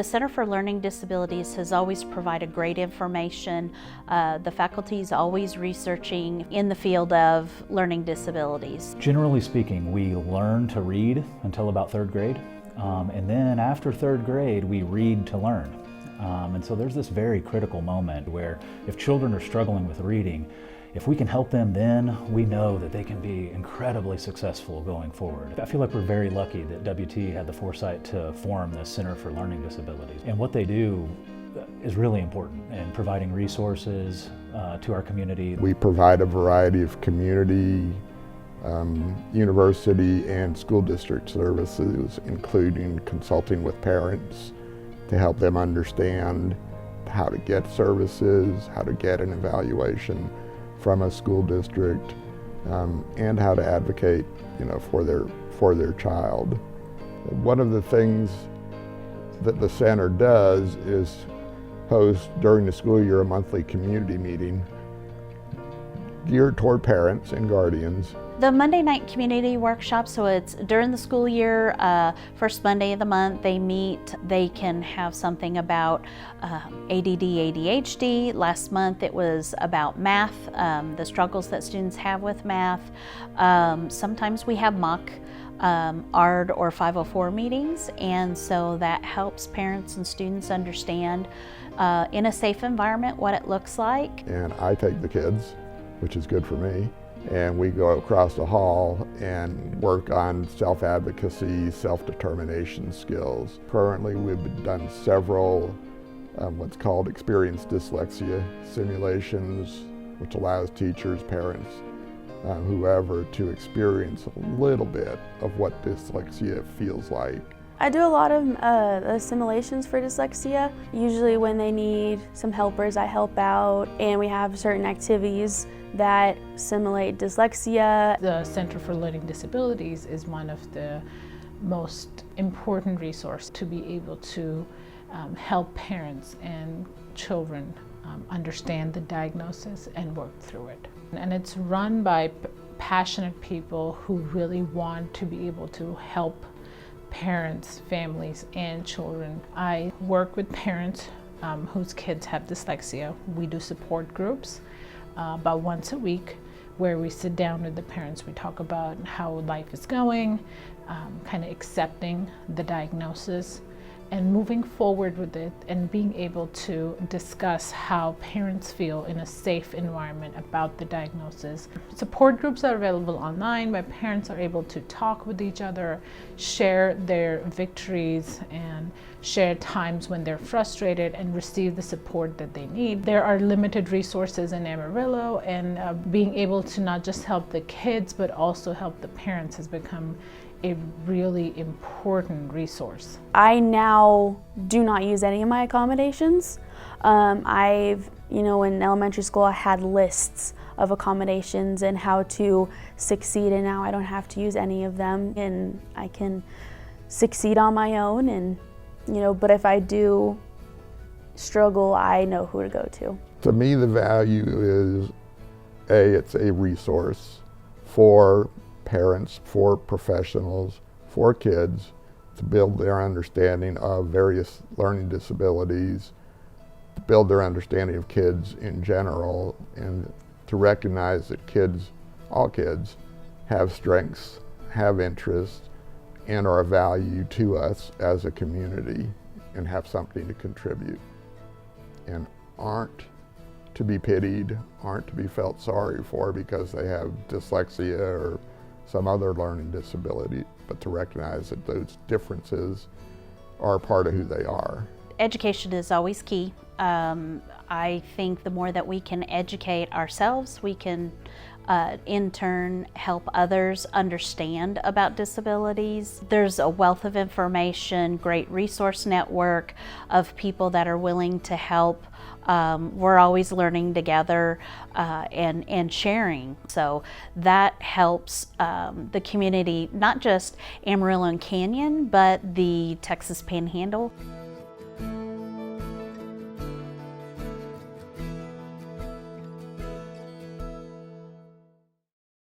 The Center for Learning Disabilities has always provided great information. The faculty is always researching in the field of learning disabilities. Generally speaking, we learn to read until about third grade. And then after third grade, we read to learn. And so there's this very critical moment where if children are struggling with reading, if we can help them then, we know that they can be incredibly successful going forward. I feel like we're very lucky that WT had the foresight to form the Center for Learning Disabilities. And what they do is really important in providing resources to our community. We provide a variety of community, university, and school district services, including consulting with parents to help them understand how to get services, how to get an evaluation from a school district, and how to advocate, for their child. One of the things that the center does is host during the school year a monthly community meeting geared toward parents and guardians. The Monday night community workshop, so it's during the school year, first Monday of the month, they meet. They can have something about ADD, ADHD. Last month it was about math, the struggles that students have with math. Sometimes we have mock ARD or 504 meetings, and so that helps parents and students understand in a safe environment what it looks like. And I take the kids, which is good for me, and we go across the hall and work on self-advocacy, self-determination skills. Currently, we've done several what's called experienced dyslexia simulations, which allows teachers, parents, whoever to experience a little bit of what dyslexia feels like. I do a lot of simulations for dyslexia. Usually when they need some helpers, I help out, and we have certain activities that simulate dyslexia. The Center for Learning Disabilities is one of the most important resources to be able to help parents and children understand the diagnosis and work through it. And it's run by passionate people who really want to be able to help parents, families, and children. I work with parents whose kids have dyslexia. We do support groups about once a week where we sit down with the parents. We talk about how life is going, kind of accepting the diagnosis and moving forward with it, and being able to discuss how parents feel in a safe environment about the diagnosis. Support groups are available online where parents are able to talk with each other, share their victories, and share times when they're frustrated and receive the support that they need. There are limited resources in Amarillo, and being able to not just help the kids but also help the parents has become a really important resource. I now do not use any of my accommodations. In elementary school I had lists of accommodations and how to succeed, and now I don't have to use any of them, and I can succeed on my own, and but if I do struggle, I know who to go to. To me, the value is it's a resource for parents, for professionals, for kids to build their understanding of various learning disabilities, to build their understanding of kids in general, and to recognize that all kids, have strengths, have interests, and are of value to us as a community and have something to contribute, and aren't to be pitied, aren't to be felt sorry for because they have dyslexia or some other learning disability, but to recognize that those differences are part of who they are. Education is always key. I think the more that we can educate ourselves, we can in turn help others understand about disabilities. There's a wealth of information, great resource network of people that are willing to help. We're always learning together and sharing. So that helps the community, not just Amarillo and Canyon, but the Texas Panhandle.